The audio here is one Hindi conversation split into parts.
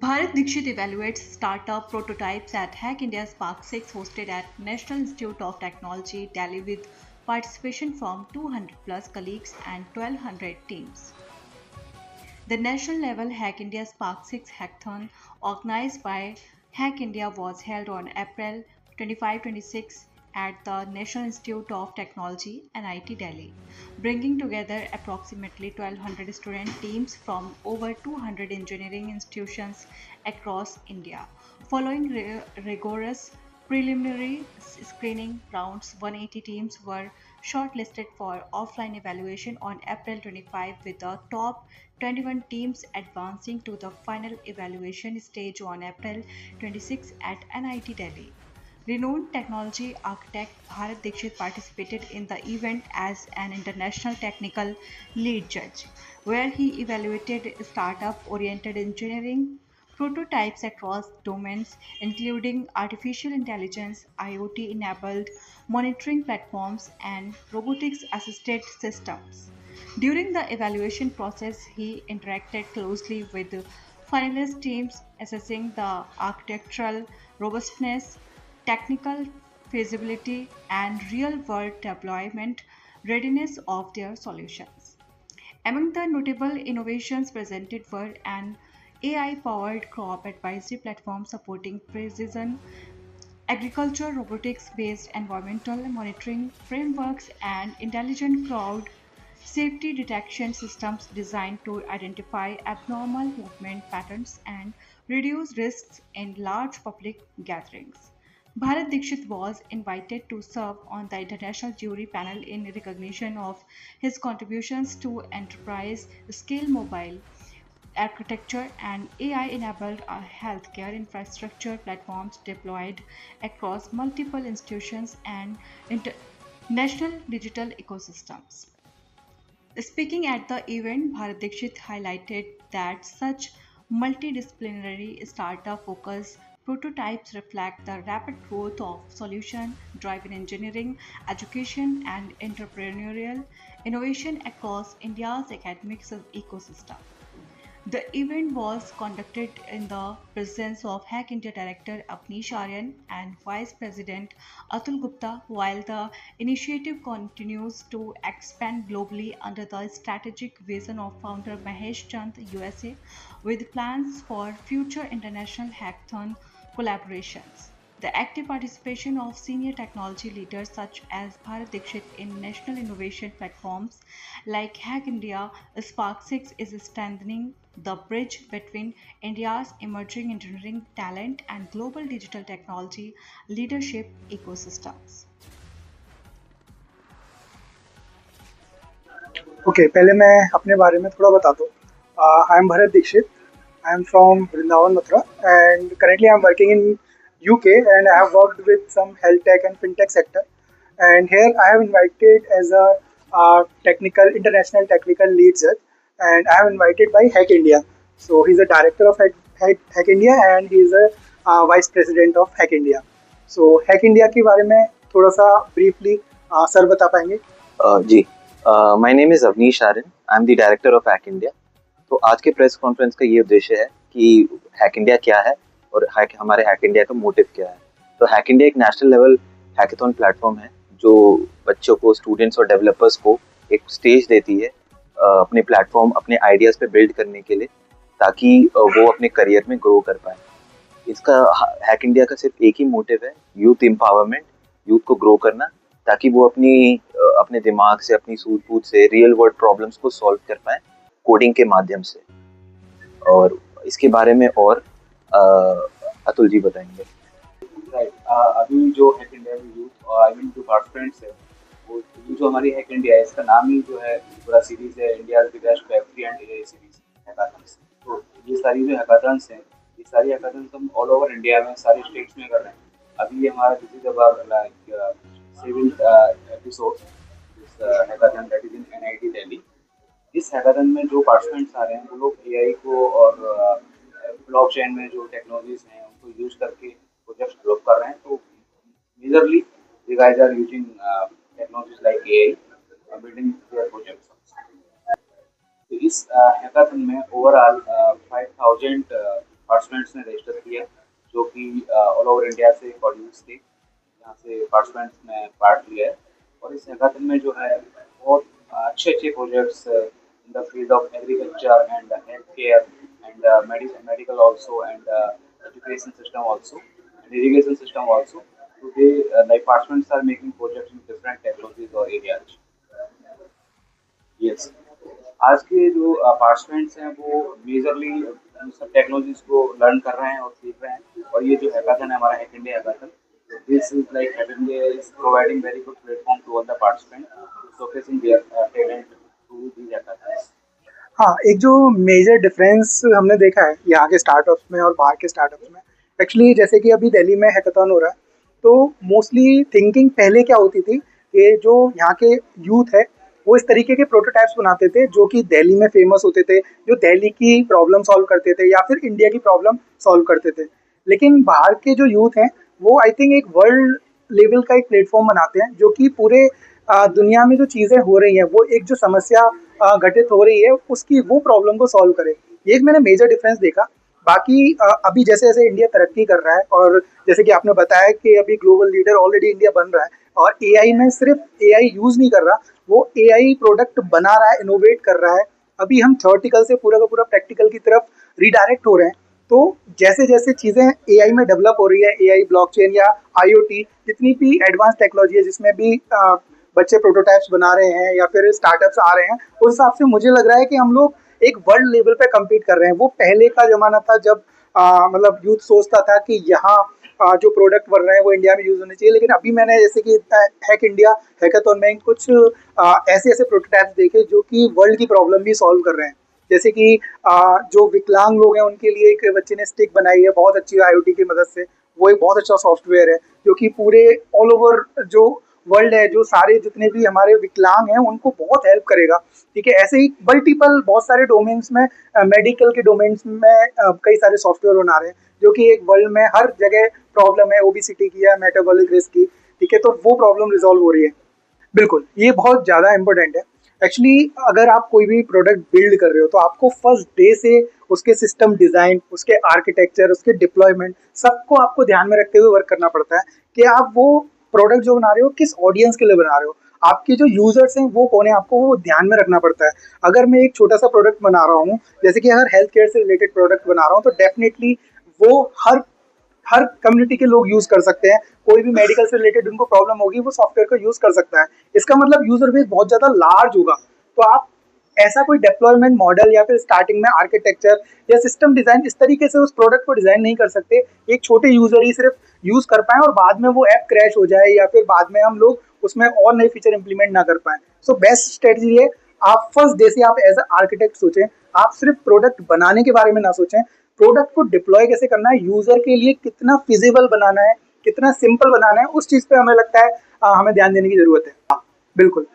Bharat Dixit evaluates startup prototypes at Hack India Spark 6 hosted at National Institute of Technology, Delhi with participation from 200 plus colleagues and 1200 teams. The national level Hack India Spark 6 hackathon organized by Hack India was held on April 25-26 at the National Institute of Technology NIT Delhi, bringing together approximately 1200 student teams from over 200 engineering institutions across India. Following rigorous preliminary screening rounds, 180 teams were shortlisted for offline evaluation on April 25 with the top 21 teams advancing to the final evaluation stage on April 26 at NIT Delhi. Renowned technology architect Bharat Dixit participated in the event as an international technical lead judge, where he evaluated startup oriented engineering prototypes across domains, including artificial intelligence, IoT enabled monitoring platforms, and robotics assisted systems. During the evaluation process, he interacted closely with finalist teams, assessing the architectural robustness, technical feasibility, and real world deployment readiness of their solutions. Among the notable innovations presented were an AI powered crop advisory platform supporting precision agriculture, robotics based environmental monitoring frameworks, and intelligent crowd safety detection systems designed to identify abnormal movement patterns and reduce risks in large public gatherings. Bharat Dixit was invited to serve on the international jury panel in recognition of his contributions to enterprise scale mobile architecture and AI-enabled healthcare infrastructure platforms deployed across multiple institutions and national digital ecosystems. Speaking at the event, Bharat Dixit highlighted that such multidisciplinary startup focused prototypes reflect the rapid growth of solution driven engineering, education, and entrepreneurial innovation across India's academic ecosystem. The event was conducted in the presence of Hack India Director Apnish Aryan and Vice President Atul Gupta, while the initiative continues to expand globally under the strategic vision of founder Mahesh Chand, USA, with plans for future international hackathon collaborations. The active participation of senior technology leaders such as Bharat Dixit in national innovation platforms like Hack India Spark 6 is strengthening the bridge between India's emerging engineering talent and global digital technology leadership ecosystems. Okay पहले मैं अपने बारे में थोड़ा बता दूँ I am Bharat Dikshit I am from Vrindavan Mathura and currently I am working in UK and I have worked with some health tech and fintech sector and here I have invited as a technical international technical lead judge and I have invited by Hack India. So he's a director of Hack India and he is a vice president of Hack India. So Hack India के बारे में थोड़ा सा briefly सर बता पाएंगे? जी my name is Avneesh Aryan, I am the director of hack India. तो आज के प्रेस कॉन्फ्रेंस का ये उद्देश्य है कि हैक इंडिया क्या है और हमारे हैक इंडिया का मोटिव क्या है। तो हैक इंडिया एक नेशनल लेवल हैकेथॉन प्लेटफॉर्म है जो बच्चों को, स्टूडेंट्स और डेवलपर्स को एक स्टेज देती है अपने प्लेटफॉर्म, अपने आइडियाज़ पे बिल्ड करने के लिए, ताकि वो अपने करियर में ग्रो कर पाए। इसका हैक इंडिया का सिर्फ एक ही मोटिव है, यूथ एम्पावरमेंट, यूथ को ग्रो करना, ताकि वो अपने दिमाग से, अपनी सूझबूझ से रियल वर्ल्ड प्रॉब्लम्स को सॉल्व कर पाए कोडिंग के माध्यम से। और इसके बारे में और अतुल जी बताएंगे। राइट। अभी जो हैक इंडिया में यूथ और आई मीन जो पार्टिसिपेंट्स है, वो ये जो हमारी हैक इंडिया है, इसका नाम ही जो है पूरा सीरीज है, इंडिया बिगेस्ट वेब3 एंड एआई सीरीज हैकाथन्स। तो ये सारी जो हैकाथन्स हैं, ये सारी हैकाथन्स हम ऑल ओवर इंडिया में सारे स्टेट्स में कर रहे हैं। अभी ये हमारा this is our like seventh episode this hackathon that is in NIT Delhi. इस हैकाथन में जो पार्टिसिपेंट्स आ रहे हैं, वो लोग एआई को और ब्लॉकचेन में जो टेक्नोलॉजीज हैं उनको यूज करके प्रोजेक्ट्स डेवलप कर रहे हैं। तो majorly you guys are using technologies like AI building their projects. तो इस हैकाथन में ओवरऑल 5000 पार्टिसिपेंट्स ने रजिस्टर किया, जो कि ऑल ओवर इंडिया से कॉलेज थे, यहाँ से पार्टिसिपेंट्स ने पार्ट लिया है। और इस हैकाथन में जो है बहुत अच्छे अच्छे projects in the field of agriculture and health care and medical also and education system also and irrigation system also. So they like participants are making projects in different technologies or areas. Yes. आज के जो पार्टिसिपेंट्स हैं वो मेजरली सब टेक्नोलॉजीज को लर्न कर रहे हैं और सीख रहे हैं, और ये जो हैकाथन है हमारा hack India hackathon, this is like hack India is providing very good platform to all the participant showcasing their talent through these hackathons. हाँ, एक जो मेजर डिफरेंस हमने देखा है यहाँ के स्टार्टअप्स में और बाहर के स्टार्टअप्स में, एक्चुअली जैसे कि अभी दिल्ली में हैकाथन हो रहा है, तो मोस्टली थिंकिंग पहले क्या होती थी कि जो यहाँ के यूथ है वो इस तरीके के प्रोटोटाइप्स बनाते थे जो कि दिल्ली में फेमस होते थे, जो दिल्ली की प्रॉब्लम सॉल्व करते थे या फिर इंडिया की प्रॉब्लम सॉल्व करते थे। लेकिन बाहर के जो यूथ हैं वो आई थिंक एक वर्ल्ड लेवल का एक प्लेटफॉर्म बनाते हैं जो कि पूरे दुनिया में जो चीज़ें हो रही हैं, वो एक जो समस्या घटित हो रही है उसकी वो प्रॉब्लम को सॉल्व करे। ये एक मैंने मेजर डिफरेंस देखा। बाकी अभी जैसे जैसे इंडिया तरक्की कर रहा है और जैसे कि आपने बताया कि अभी ग्लोबल लीडर ऑलरेडी इंडिया बन रहा है, और एआई में सिर्फ एआई यूज़ नहीं कर रहा, वो एआई प्रोडक्ट बना रहा है, इनोवेट कर रहा है। अभी हम थ्योरेटिकल से पूरा का पूरा प्रैक्टिकल की तरफ रिडायरेक्ट हो रहे हैं। तो जैसे जैसे चीज़ें एआई में डेवलप हो रही है, एआई, ब्लॉकचेन या आईओटी, जितनी भी एडवांस टेक्नोलॉजी है जिसमें भी बच्चे प्रोटोटाइप्स बना रहे हैं या फिर स्टार्टअप्स आ रहे हैं, उस हिसाब से मुझे लग रहा है कि हम लोग एक वर्ल्ड लेवल पे कम्पीट कर रहे हैं। वो पहले का ज़माना था जब मतलब यूथ सोचता था कि यहाँ जो प्रोडक्ट बन रहे हैं वो इंडिया में यूज़ होने चाहिए। लेकिन अभी मैंने जैसे कि हैक इंडिया हैकाथॉन में कुछ ऐसे ऐसे प्रोटोटाइप्स देखे जो कि वर्ल्ड की प्रॉब्लम भी सॉल्व कर रहे हैं। जैसे कि जो विकलांग लोग हैं उनके लिए एक बच्चे ने स्टिक बनाई है बहुत अच्छी आईओटी की मदद से। वो एक बहुत अच्छा सॉफ्टवेयर है जो कि पूरे ऑल ओवर जो वर्ल्ड है, जो सारे जितने भी हमारे विकलांग हैं उनको बहुत हेल्प करेगा। ठीक है, ऐसे ही मल्टीपल बहुत सारे डोमेन्स में, मेडिकल के डोमेन्स में कई सारे सॉफ्टवेयर बना रहे हैं जो कि एक वर्ल्ड में हर जगह प्रॉब्लम है, ओबेसिटी की या मेटाबॉलिक रिस्क की। ठीक है, तो वो प्रॉब्लम रिजॉल्व हो रही है। बिल्कुल, ये बहुत ज़्यादा इंपॉर्टेंट है। एक्चुअली अगर आप कोई भी प्रोडक्ट बिल्ड कर रहे हो तो आपको फर्स्ट डे से उसके सिस्टम डिज़ाइन, उसके आर्किटेक्चर, उसके डिप्लॉयमेंट, सबको आपको ध्यान में रखते हुए वर्क करना पड़ता है कि आप वो प्रोडक्ट जो बना रहे हो किस ऑडियंस के लिए बना रहे हो, आपके जो यूजर्स हैं वो कौन है, आपको वो ध्यान में रखना पड़ता है। अगर मैं एक छोटा सा प्रोडक्ट बना रहा हूँ, जैसे कि अगर हेल्थ केयर से रिलेटेड प्रोडक्ट बना रहा हूँ, तो डेफिनेटली वो हर हर कम्युनिटी के लोग यूज कर सकते हैं। कोई भी मेडिकल से रिलेटेड उनको प्रॉब्लम होगी वो सॉफ्टवेयर को यूज कर सकता है। इसका मतलब यूजर बेस बहुत ज्यादा लार्ज होगा। तो आप ऐसा कोई डेप्लॉयमेंट मॉडल या फिर स्टार्टिंग में आर्किटेक्चर या सिस्टम डिजाइन इस तरीके से उस प्रोडक्ट को डिजाइन नहीं कर सकते एक छोटे यूजर ही सिर्फ यूज कर पाए और बाद में वो ऐप क्रैश हो जाए या फिर बाद में हम लोग उसमें और नए फीचर इंप्लीमेंट ना कर पाए। सो बेस्ट स्ट्रेटजी है आप फर्स्ट डे से आप एज आर्किटेक्ट सोचें। आप सिर्फ प्रोडक्ट बनाने के बारे में ना सोचें, प्रोडक्ट को डिप्लॉय कैसे करना है, यूजर के लिए कितना फिजिबल बनाना है, कितना सिंपल बनाना है, उस चीज पे हमें लगता है हमें ध्यान देने की जरूरत है। बिल्कुल,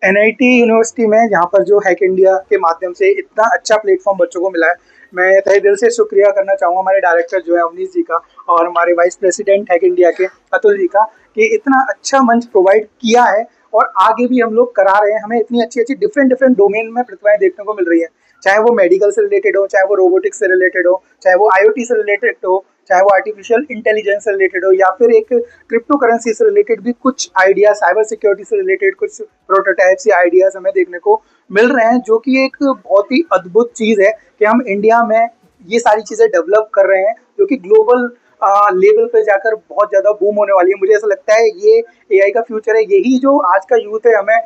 एनआईटी यूनिवर्सिटी में यहाँ पर जो हैक इंडिया के माध्यम से इतना अच्छा प्लेटफॉर्म बच्चों को मिला है, मैं तहे दिल से शुक्रिया करना चाहूँगा हमारे डायरेक्टर जो है अवनीश जी का और हमारे वाइस प्रेसिडेंट हैक इंडिया के अतुल जी का, कि इतना अच्छा मंच प्रोवाइड किया है और आगे भी हम लोग करा रहे हैं। हमें इतनी अच्छी अच्छी डिफरेंट डिफरेंट डोमेन में प्रतिभाएं देखने को मिल रही है, चाहे वो मेडिकल से रिलेटेड हो, चाहे वो रोबोटिक्स से रिलेटेड हो, चाहे वो आईओटी से रिलेटेड हो, चाहे वो आर्टिफिशियल इंटेलिजेंस से रिलेटेड हो, या फिर एक क्रिप्टो करेंसी से रिलेटेड भी कुछ आइडिया, साइबर सिक्योरिटी से रिलेटेड कुछ प्रोटोटाइप्स या आइडियाज हमें देखने को मिल रहे हैं, जो कि एक बहुत ही अद्भुत चीज़ है कि हम इंडिया में ये सारी चीज़ें डेवलप कर रहे हैं जो कि ग्लोबल लेवल पे जाकर बहुत ज़्यादा बूम होने वाली है। मुझे ऐसा लगता है ये एआई का फ्यूचर है, यही जो आज का यूथ है हमें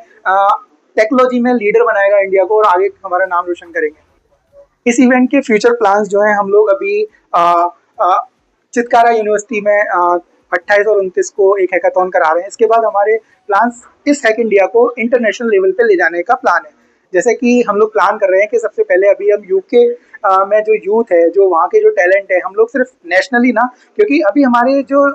टेक्नोलॉजी में लीडर बनाएगा इंडिया को और आगे हमारा नाम रोशन करेंगे। इस इवेंट के फ्यूचर प्लान्स जो हैं, हम लोग अभी चितकारा यूनिवर्सिटी में 28 और 29 को एक हैकाथॉन करा रहे हैं। इसके बाद हमारे प्लान्स इस हैक इंडिया को इंटरनेशनल लेवल पे ले जाने का प्लान है। जैसे कि हम लोग प्लान कर रहे हैं कि सबसे पहले अभी हम यूके में जो यूथ है, जो वहाँ के जो टैलेंट है, हम लोग सिर्फ नेशनली ना, क्योंकि अभी हमारे जो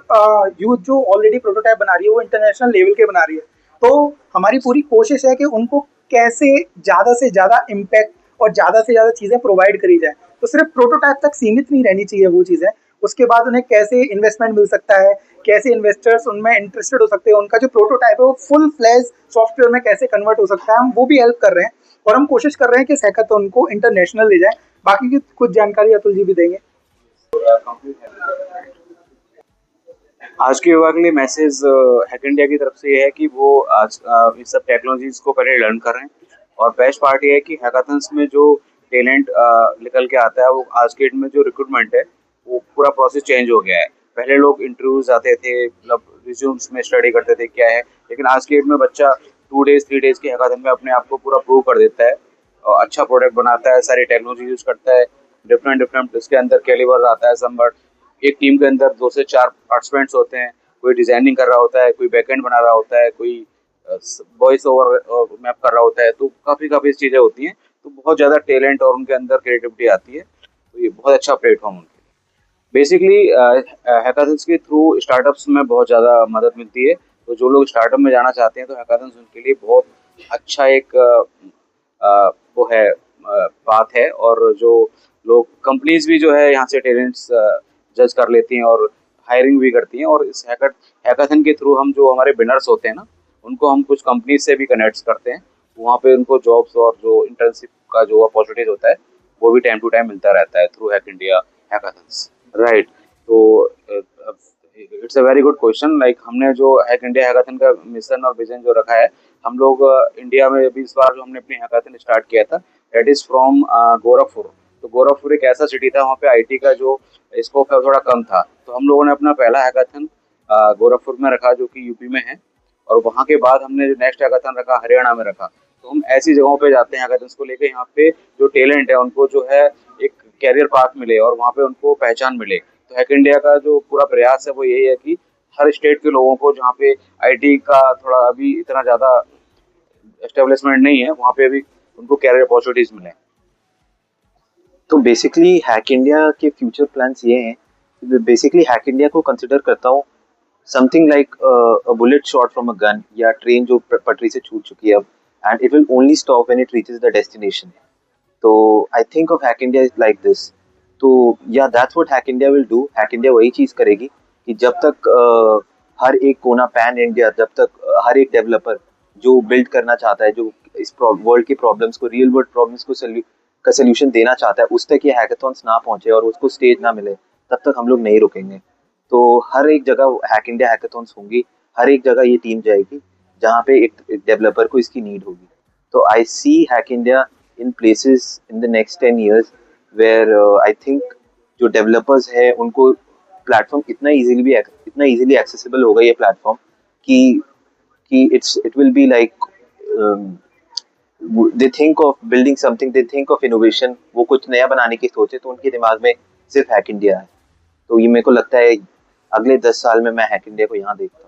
यूथ जो ऑलरेडी प्रोटोटाइप बना रही है वो इंटरनेशनल लेवल के बना रही है, तो हमारी पूरी कोशिश है कि उनको कैसे ज़्यादा से ज़्यादा इम्पैक्ट और ज़्यादा से ज़्यादा चीज़ें प्रोवाइड करी जाए। तो सिर्फ प्रोटोटाइप तक सीमित नहीं रहनी चाहिए वो चीज़ें, उसके बाद उन्हें कैसे इन्वेस्टमेंट मिल सकता है, कैसे इन्वेस्टर्स उनमें इंटरेस्टेड हो सकते हैं, उनका जो प्रोटोटाइप है वो फुल फ्लैश सॉफ्टवेयर में कैसे कन्वर्ट हो सकता है, हम वो भी हेल्प कर रहे हैं। और हम कोशिश कर रहे हैं कि इस हैकाथॉन को इंटरनेशनल ले जाएं। बाकी की कुछ जानकारी अतुल जी भी देंगे। कंप्लीट। आज के युवा के लिए मैसेज हैक इंडिया की तरफ से ये है कि वो आज इस सब टेक्नोलॉजीज को पहले लर्न कर रहे हैं। और बेस्ट पार्ट ये है कि हैकाथन्स में जो टैलेंट निकल के आता है, वो आज के डेट में जो रिक्रूटमेंट है वो पूरा प्रोसेस चेंज हो गया है। पहले लोग इंटरव्यूज आते थे, मतलब रिज्यूम्स में स्टडी करते थे क्या है, लेकिन आज के डेट में बच्चा 2 डेज 3 डेज के हैकाथन में अपने आप को पूरा प्रूव कर देता है और अच्छा प्रोडक्ट बनाता है, सारी टेक्नोलॉजी यूज करता है, डिफरेंट डिफरेंट इसके अंदर कैलिबर आता है समबट। एक टीम के अंदर 2 से 4 पार्टिसिपेंट्स होते हैं, कोई डिजाइनिंग कर रहा होता है, कोई बैकएंड बना रहा होता है, कोई वॉइस ओवर मैप कर रहा होता है, तो काफ़ी काफ़ी चीज़ें होती हैं। तो बहुत ज़्यादा टैलेंट और उनके अंदर क्रिएटिविटी आती है, तो ये बहुत अच्छा प्लेटफॉर्म उनके लिए। बेसिकली हैकाथन्स के थ्रू स्टार्टअप्स में बहुत ज़्यादा मदद मिलती है। तो जो लोग स्टार्टअप में जाना चाहते हैं तो हैकाथन्स उनके लिए बहुत अच्छा एक वो है बात है। और जो लोग कंपनीज भी जो है यहाँ से टैलेंट्स जज कर लेती हैं और हायरिंग भी करती हैं। और इस हैकाथन के थ्रू हम जो हमारे विनर्स होते हैं ना, उनको हम कुछ कंपनीज से भी कनेक्ट करते हैं, वहाँ पे उनको जॉब्स और जो इंटर्नशिप का जो अपॉर्चुनिटीज होता है वो भी टाइम टू टाइम मिलता रहता है थ्रू हैक इंडिया हैकाथन्स। राइट। तो it's a very good question. Like हमने जो हैक इंडिया हैकाथन का मिशन और विजन जो रखा है, हम लोग इंडिया में अभी इस बार जो हमने अपनी हैकाथन स्टार्ट किया था, दैट इज फ्रॉम गोरखपुर। तो गोरखपुर एक ऐसा सिटी था, वहाँ पे आईटी का जो स्कोप है थोड़ा कम था, तो हम लोगों ने अपना पहला हैकाथन गोरखपुर में रखा जो कि यूपी में है। और वहाँ के बाद हमने जो नेक्स्ट हैकाथन रखा हरियाणा में रखा। तो हम ऐसी जगहों पे जाते हैं हैकाथन्स को लेके, यहाँ पे जो टैलेंट है उनको जो है एक कैरियर पाथ मिले और वहाँ पे उनको पहचान मिले। तो हैक इंडिया का जो पूरा प्रयास है वो यही है कि हर स्टेट के लोगों को, जहाँ पे आईटी का थोड़ा अभी इतना ज़्यादा एस्टेब्लिशमेंट नहीं है, वहाँ पे भी उनको कैरियर अपॉर्चुनिटीज मिले। तो बेसिकली हैक इंडिया के फ्यूचर प्लान्स ये हैं। बेसिकली हैक इंडिया को कंसिडर करता हूँ something like a bullet shot from a gun, या ट्रेन जो पटरी से छूट चुकी है अब, and it will only stop when it reaches the destination. तो I think of hack India is like this. तो या that's what hack India will do. Hack India वही चीज करेगी कि जब तक हर एक कोना पैन इंडिया, जब तक हर एक डेवलपर जो बिल्ड करना चाहता है, जो इस वर्ल्ड की प्रॉब्लम्स को, रियल वर्ल्ड प्रॉब्लम्स को का सोल्यूशन देना चाहता है, उस तक ये हैकाथॉन्स ना पहुंचे और उसको स्टेज ना मिले, तब तक हम लोग नहीं रुकेंगे। तो हर एक जगह हैक इंडिया हैकाथॉन्स होंगी, हर एक जगह ये टीम जाएगी जहाँ पे एक डेवलपर को इसकी नीड होगी। तो I see hack India in places in the next 10 years where I think जो developers है उनको प्लेटफॉर्म इतना easily accessible होगा ये प्लेटफॉर्म कि it will be like they think of building something, they think of innovation, वो कुछ नया बनाने की सोचे तो उनके दिमाग में सिर्फ हैक इंडिया है। तो ये मेरे को लगता है अगले 10 साल में मैं हैक इंडिया को यहाँ देखता हूँ।